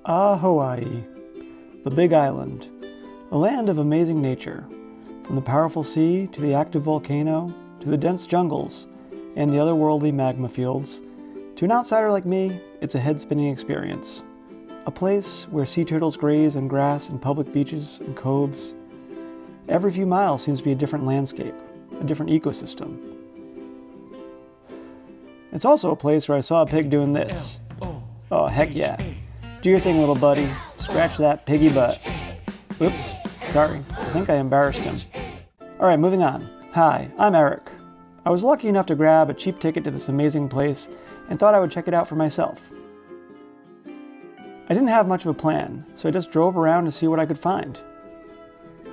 Hawaii, the Big Island, a land of amazing nature, from the powerful sea to the active volcano to the dense jungles and the otherworldly magma fields. To an outsider like me, it's a head-spinning experience. A place where sea turtles graze on grass and public beaches and coves. Every few miles seems to be a different landscape, a different ecosystem. It's also a place where I saw a pig doing this. Oh, heck yeah. Do your thing, little buddy. Scratch that piggy butt. Oops, sorry. I think I embarrassed him. Alright, moving on. Hi, I'm Eric. I was lucky enough to grab a cheap ticket to this amazing place and thought I would check it out for myself. I didn't have much of a plan, so I just drove around to see what I could find.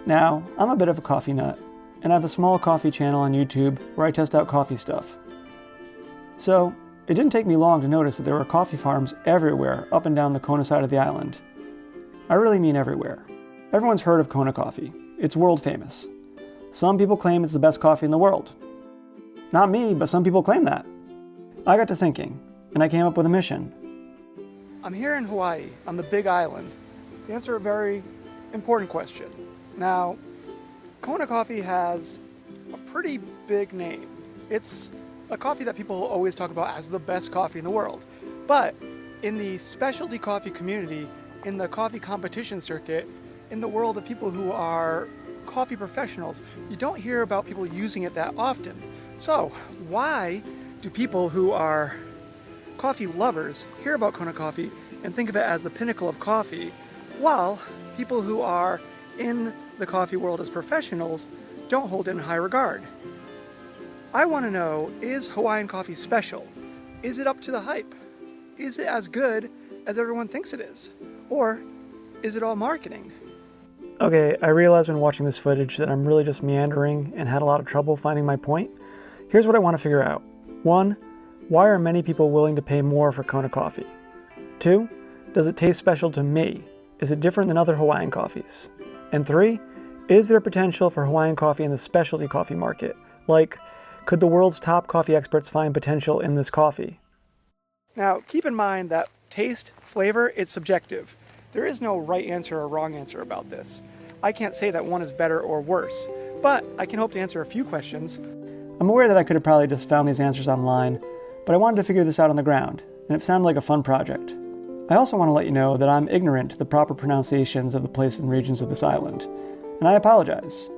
Now, I'm a bit of a coffee nut, and I have a small coffee channel on YouTube where I test out coffee stuff. So, it didn't take me long to notice that there were coffee farms everywhere up and down the Kona side of the island. I really mean everywhere. Everyone's heard of Kona Coffee. It's world famous. Some people claim it's the best coffee in the world. Not me, but some people claim that. I got to thinking, and I came up with a mission. I'm here in Hawaii, on the Big Island, to answer a very important question. Now, Kona Coffee has a pretty big name. It's a coffee that people always talk about as the best coffee in the world. But in the specialty coffee community, in the coffee competition circuit, in the world of people who are coffee professionals, you don't hear about people using it that often. So why do people who are coffee lovers hear about Kona Coffee and think of it as the pinnacle of coffee, while people who are in the coffee world as professionals don't hold it in high regard? I want to know, is Hawaiian Coffee special? Is it up to the hype? Is it as good as everyone thinks it is? Or is it all marketing? Okay, I realized when watching this footage that I'm really just meandering and had a lot of trouble finding my point. Here's what I want to figure out. 1, why are many people willing to pay more for Kona Coffee? 2, does it taste special to me? Is it different than other Hawaiian coffees? And 3, is there potential for Hawaiian coffee in the specialty coffee market? Like, could the world's top coffee experts find potential in this coffee? Now, keep in mind that taste, flavor, it's subjective. There is no right answer or wrong answer about this. I can't say that one is better or worse, but I can hope to answer a few questions. I'm aware that I could have probably just found these answers online, but I wanted to figure this out on the ground, and it sounded like a fun project. I also want to let you know that I'm ignorant to the proper pronunciations of the places and regions of this island, and I apologize.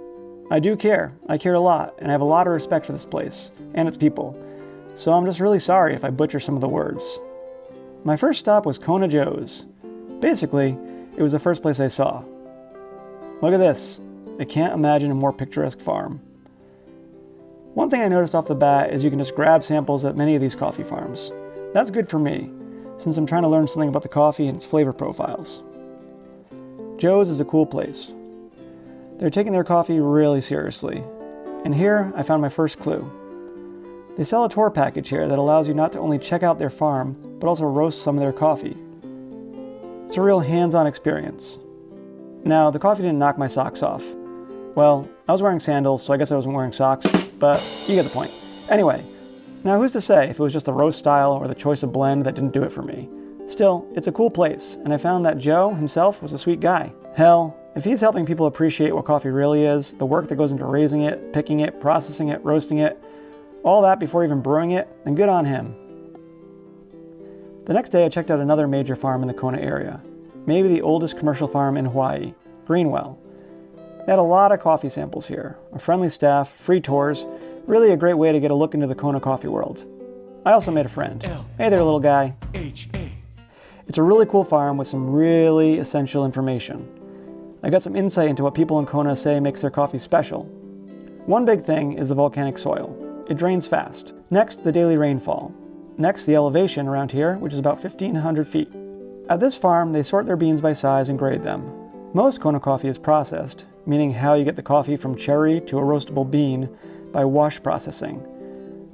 I do care. I care a lot, and I have a lot of respect for this place and its people, so I'm just really sorry if I butcher some of the words. My first stop was Kona Joe's. Basically, it was the first place I saw. Look at this. I can't imagine a more picturesque farm. One thing I noticed off the bat is you can just grab samples at many of these coffee farms. That's good for me, since I'm trying to learn something about the coffee and its flavor profiles. Joe's is a cool place. They're taking their coffee really seriously. And here, I found my first clue. They sell a tour package here that allows you not to only check out their farm, but also roast some of their coffee. It's a real hands-on experience. Now, the coffee didn't knock my socks off. Well, I was wearing sandals, so I guess I wasn't wearing socks, but you get the point. Anyway, now who's to say if it was just the roast style or the choice of blend that didn't do it for me? Still, it's a cool place, and I found that Joe himself was a sweet guy. Hell, if he's helping people appreciate what coffee really is, the work that goes into raising it, picking it, processing it, roasting it, all that before even brewing it, then good on him. The next day I checked out another major farm in the Kona area, maybe the oldest commercial farm in Hawaii, Greenwell. They had a lot of coffee samples here, a friendly staff, free tours, really a great way to get a look into the Kona coffee world. I also made a friend. Hey there, little guy. It's a really cool farm with some really essential information. I got some insight into what people in Kona say makes their coffee special. One big thing is the volcanic soil. It drains fast. Next, the daily rainfall. Next, the elevation around here, which is about 1,500 feet. At this farm, they sort their beans by size and grade them. Most Kona coffee is processed, meaning how you get the coffee from cherry to a roastable bean by wash processing,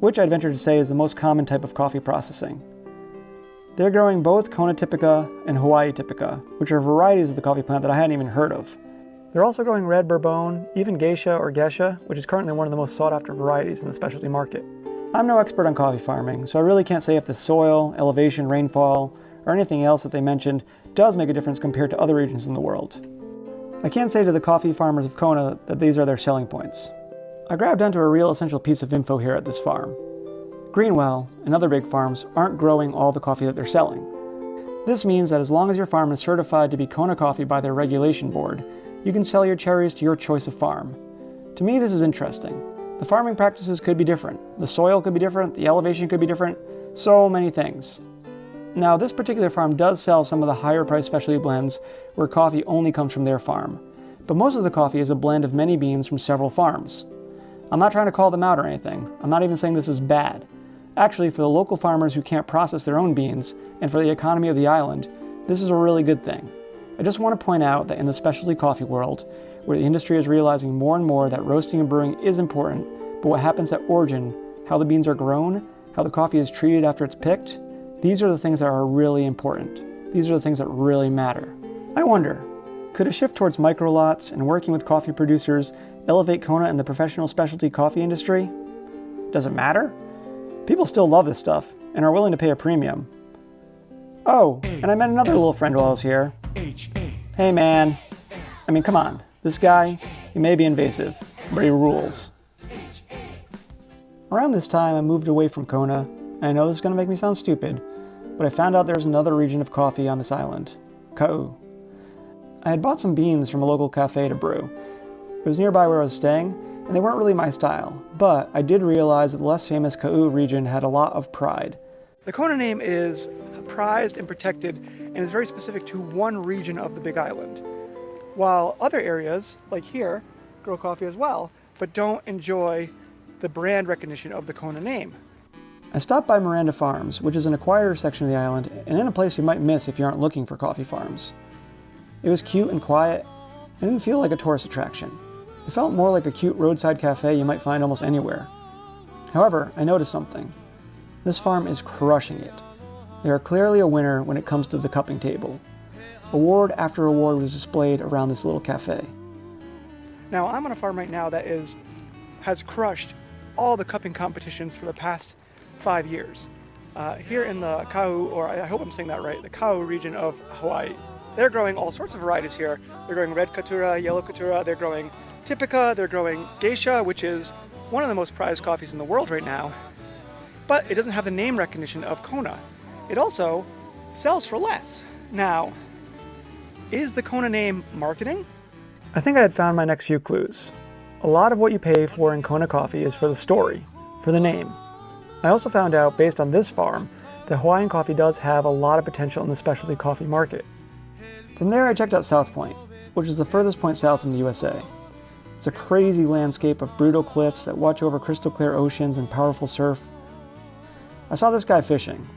which I'd venture to say is the most common type of coffee processing. They're growing both Kona typica and Hawaii typica, which are varieties of the coffee plant that I hadn't even heard of. They're also growing red bourbon, even geisha or gesha, which is currently one of the most sought-after varieties in the specialty market. I'm no expert on coffee farming, so I really can't say if the soil, elevation, rainfall, or anything else that they mentioned does make a difference compared to other regions in the world. I can't say to the coffee farmers of Kona that these are their selling points. I grabbed onto a real essential piece of info here at this farm. Greenwell and other big farms aren't growing all the coffee that they're selling. This means that as long as your farm is certified to be Kona Coffee by their regulation board, you can sell your cherries to your choice of farm. To me, this is interesting. The farming practices could be different. The soil could be different, the elevation could be different, so many things. Now, this particular farm does sell some of the higher priced specialty blends where coffee only comes from their farm, but most of the coffee is a blend of many beans from several farms. I'm not trying to call them out or anything. I'm not even saying this is bad. Actually, for the local farmers who can't process their own beans, and for the economy of the island, this is a really good thing. I just want to point out that in the specialty coffee world, where the industry is realizing more and more that roasting and brewing is important, but what happens at origin, how the beans are grown, how the coffee is treated after it's picked, these are the things that are really important. These are the things that really matter. I wonder, could a shift towards micro lots and working with coffee producers elevate Kona in the professional specialty coffee industry? Does it matter? People still love this stuff and are willing to pay a premium. Oh, and I met another little friend while I was here. Hey man, I mean, come on. This guy, he may be invasive, but he rules. Around this time, I moved away from Kona, and I know this is going to make me sound stupid, but I found out there's another region of coffee on this island, Ka'u. I had bought some beans from a local cafe to brew. It was nearby where I was staying, and they weren't really my style, but I did realize that the less famous Ka'u region had a lot of pride. The Kona name is prized and protected, and is very specific to one region of the Big Island, while other areas, like here, grow coffee as well, but don't enjoy the brand recognition of the Kona name. I stopped by Miranda Farms, which is an acquirer section of the island, and in a place you might miss if you aren't looking for coffee farms. It was cute and quiet, and didn't feel like a tourist attraction. It felt more like a cute roadside cafe you might find almost anywhere. However, I noticed something. This farm is crushing it. They are clearly a winner when it comes to the cupping table. Award after award was displayed around this little cafe. Now, I'm on a farm right now that has crushed all the cupping competitions for the past 5 years. Here in the Ka'u, or I hope I'm saying that right, the Ka'u region of Hawaii. They're growing all sorts of varieties here. They're growing red katura, yellow katura, they're growing typica, they're growing geisha, which is one of the most prized coffees in the world right now. But it doesn't have the name recognition of Kona. It also sells for less. Now, is the Kona name marketing? I think I had found my next few clues. A lot of what you pay for in Kona coffee is for the story, for the name. I also found out, based on this farm, that Hawaiian coffee does have a lot of potential in the specialty coffee market. From there, I checked out South Point, which is the furthest point south in the USA. It's a crazy landscape of brutal cliffs that watch over crystal clear oceans and powerful surf. I saw this guy fishing.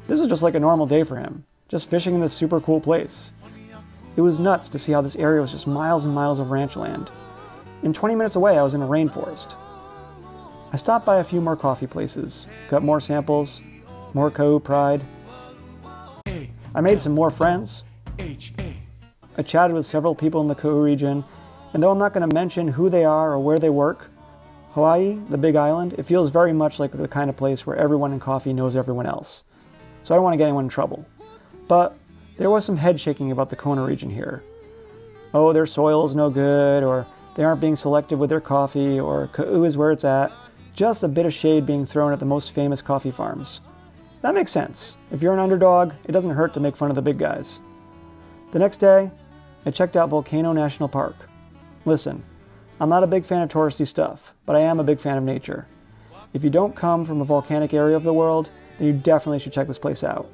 This was just like a normal day for him, just fishing in this super cool place. It was nuts to see how this area was just miles and miles of ranch land. And 20 minutes away, I was in a rainforest. I stopped by a few more coffee places, got more samples, more Ka'u pride. I made some more friends. I chatted with several people in the Ka'u region, and though I'm not going to mention who they are or where they work, Hawaii, the Big Island, it feels very much like the kind of place where everyone in coffee knows everyone else. So I don't want to get anyone in trouble. But there was some head shaking about the Kona region here. Oh, their soil is no good, or they aren't being selective with their coffee, or Ka'u is where it's at. Just a bit of shade being thrown at the most famous coffee farms. That makes sense. If you're an underdog, it doesn't hurt to make fun of the big guys. The next day, I checked out Volcano National Park. Listen, I'm not a big fan of touristy stuff, but I am a big fan of nature. If you don't come from a volcanic area of the world, then you definitely should check this place out.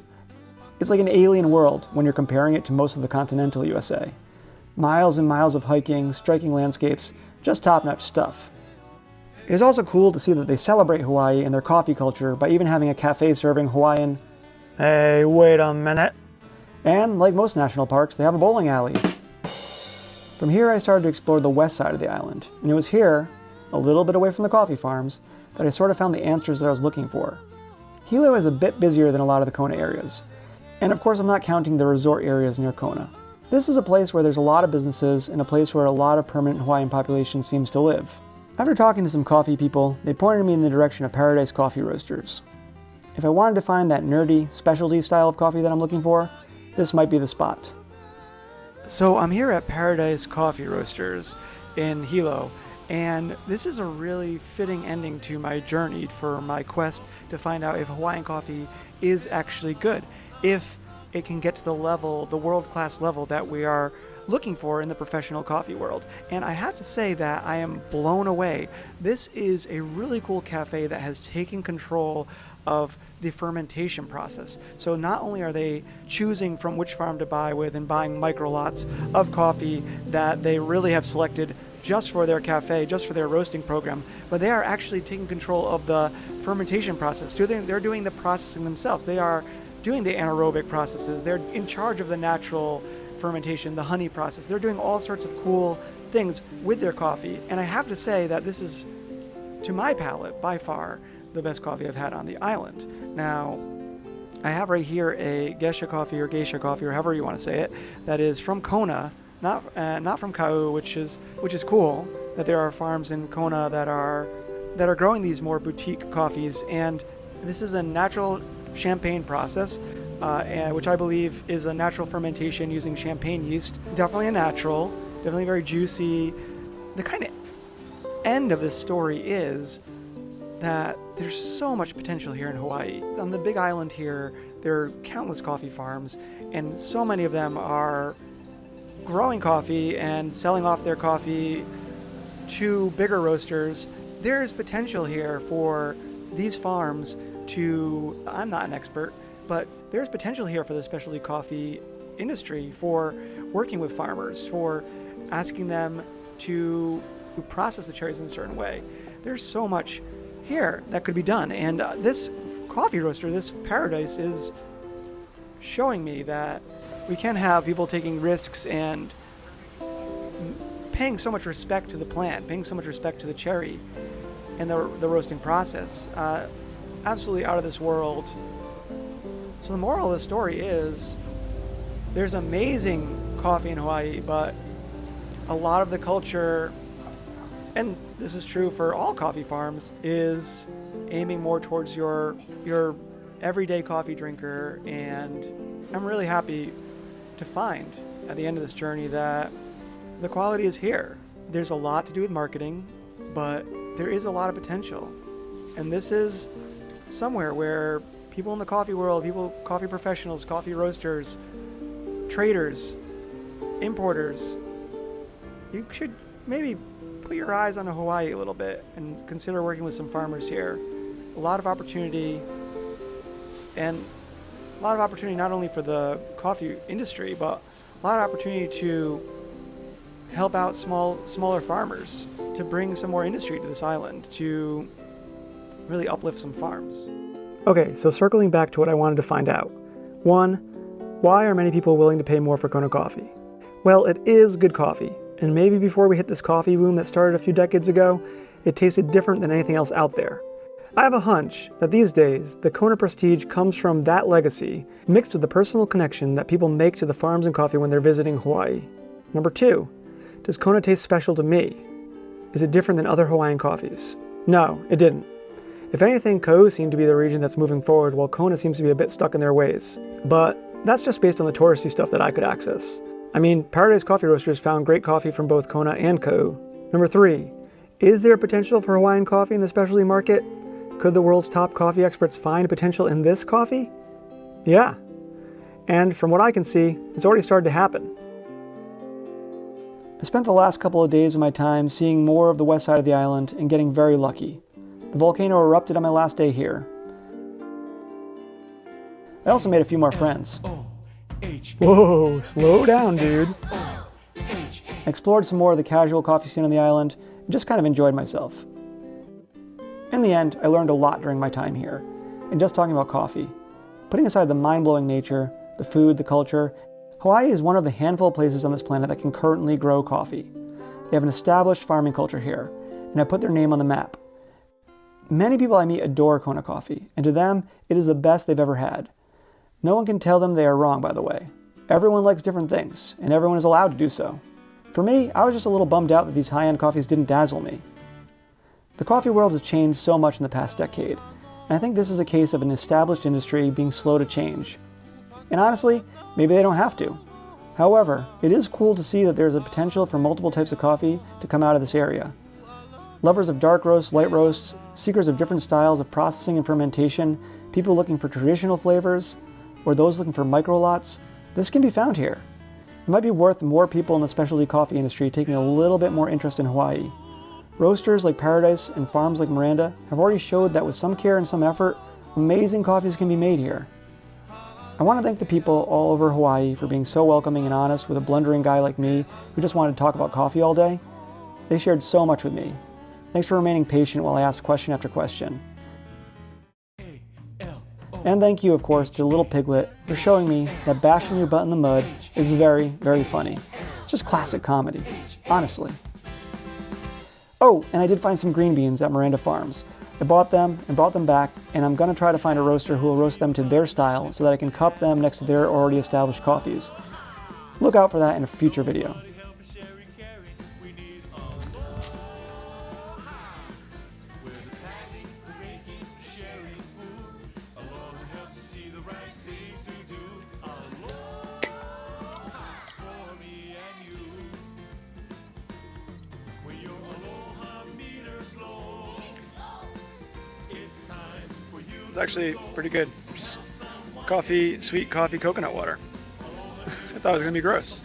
It's like an alien world when you're comparing it to most of the continental USA. Miles and miles of hiking, striking landscapes, just top-notch stuff. It is also cool to see that they celebrate Hawaii and their coffee culture by even having a cafe serving Hawaiian. Hey, wait a minute. And like most national parks, they have a bowling alley. From here, I started to explore the west side of the island, and it was here, a little bit away from the coffee farms, that I sort of found the answers that I was looking for. Hilo is a bit busier than a lot of the Kona areas, and of course I'm not counting the resort areas near Kona. This is a place where there's a lot of businesses and a place where a lot of permanent Hawaiian population seems to live. After talking to some coffee people, they pointed me in the direction of Paradise Coffee Roasters. If I wanted to find that nerdy, specialty style of coffee that I'm looking for, this might be the spot. So I'm here at Paradise Coffee Roasters in Hilo, and this is a really fitting ending to my journey for my quest to find out if Hawaiian coffee is actually good, if it can get to the level, the world-class level that we are looking for in the professional coffee world. And I have to say that I am blown away. This is a really cool cafe that has taken control of the fermentation process. So not only are they choosing from which farm to buy with and buying micro lots of coffee that they really have selected just for their cafe, just for their roasting program, but they are actually taking control of the fermentation process. They're doing the processing themselves. They are doing the anaerobic processes. They're in charge of the natural fermentation, the honey process. They're doing all sorts of cool things with their coffee. And I have to say that this is, to my palate, by far the best coffee I've had on the island. Now, I have right here a geisha coffee or however you want to say it, that is from Kona, not from Kau, which is cool that there are farms in Kona that are growing these more boutique coffees. And this is a natural champagne process, which I believe is a natural fermentation using champagne yeast. Definitely a natural, definitely very juicy. The kind of end of this story is that there's so much potential here in Hawaii. On the big island here, there are countless coffee farms, and so many of them are growing coffee and selling off their coffee to bigger roasters. There's potential here for these farms to, I'm not an expert, but there's potential here for the specialty coffee industry, for working with farmers, for asking them to process the cherries in a certain way. There's so much here that could be done. And this coffee roaster, this Paradise, is showing me that we can have people taking risks and paying so much respect to the plant, paying so much respect to the cherry and the roasting process. Absolutely out of this world. So the moral of the story is there's amazing coffee in Hawaii, but a lot of the culture, and this is true for all coffee farms, is aiming more towards your everyday coffee drinker. And I'm really happy to find at the end of this journey that the quality is here. There's a lot to do with marketing, but there is a lot of potential. And this is somewhere where people in the coffee world, coffee professionals, coffee roasters, traders, importers, you should maybe put your eyes on Hawaii a little bit and consider working with some farmers here. A lot of opportunity, and a lot of opportunity not only for the coffee industry, but a lot of opportunity to help out smaller farmers, to bring some more industry to this island, to really uplift some farms. Okay, so circling back to what I wanted to find out. 1, why are many people willing to pay more for Kona coffee? Well, it is good coffee, and maybe before we hit this coffee boom that started a few decades ago, it tasted different than anything else out there. I have a hunch that these days, the Kona prestige comes from that legacy, mixed with the personal connection that people make to the farms and coffee when they're visiting Hawaii. Number 2, does Kona taste special to me? Is it different than other Hawaiian coffees? No, it didn't. If anything, Kau seemed to be the region that's moving forward, while Kona seems to be a bit stuck in their ways. But that's just based on the touristy stuff that I could access. I mean, Paradise Coffee Roasters found great coffee from both Kona and Kau. Number 3, is there potential for Hawaiian coffee in the specialty market? Could the world's top coffee experts find potential in this coffee? Yeah. And from what I can see, it's already started to happen. I spent the last couple of days of my time seeing more of the west side of the island and getting very lucky. The volcano erupted on my last day here. I also made a few more friends. Whoa, slow down, dude. I explored some more of the casual coffee scene on the island and just kind of enjoyed myself. In the end, I learned a lot during my time here, and just talking about coffee. Putting aside the mind-blowing nature, the food, the culture, Hawaii is one of the handful of places on this planet that can currently grow coffee. They have an established farming culture here, and have put their name on the map. Many people I meet adore Kona coffee, and to them, it is the best they've ever had. No one can tell them they are wrong, by the way. Everyone likes different things, and everyone is allowed to do so. For me, I was just a little bummed out that these high-end coffees didn't dazzle me. The coffee world has changed so much in the past decade, and I think this is a case of an established industry being slow to change. And honestly, maybe they don't have to. However, it is cool to see that there's a potential for multiple types of coffee to come out of this area. Lovers of dark roasts, light roasts, seekers of different styles of processing and fermentation, people looking for traditional flavors, or those looking for micro lots, this can be found here. It might be worth more people in the specialty coffee industry taking a little bit more interest in Hawaii. Roasters like Paradise and farms like Miranda have already showed that with some care and some effort, amazing coffees can be made here. I want to thank the people all over Hawaii for being so welcoming and honest with a blundering guy like me who just wanted to talk about coffee all day. They shared so much with me. Thanks for remaining patient while I asked question after question. And thank you, of course, to Little Piglet for showing me that bashing your butt in the mud is very, very funny. Just classic comedy, honestly. Oh, and I did find some green beans at Miranda Farms. I bought them and brought them back, and I'm going to try to find a roaster who will roast them to their style so that I can cup them next to their already established coffees. Look out for that in a future video. It's actually pretty good. Just coffee, sweet coffee, coconut water. I thought it was gonna be gross.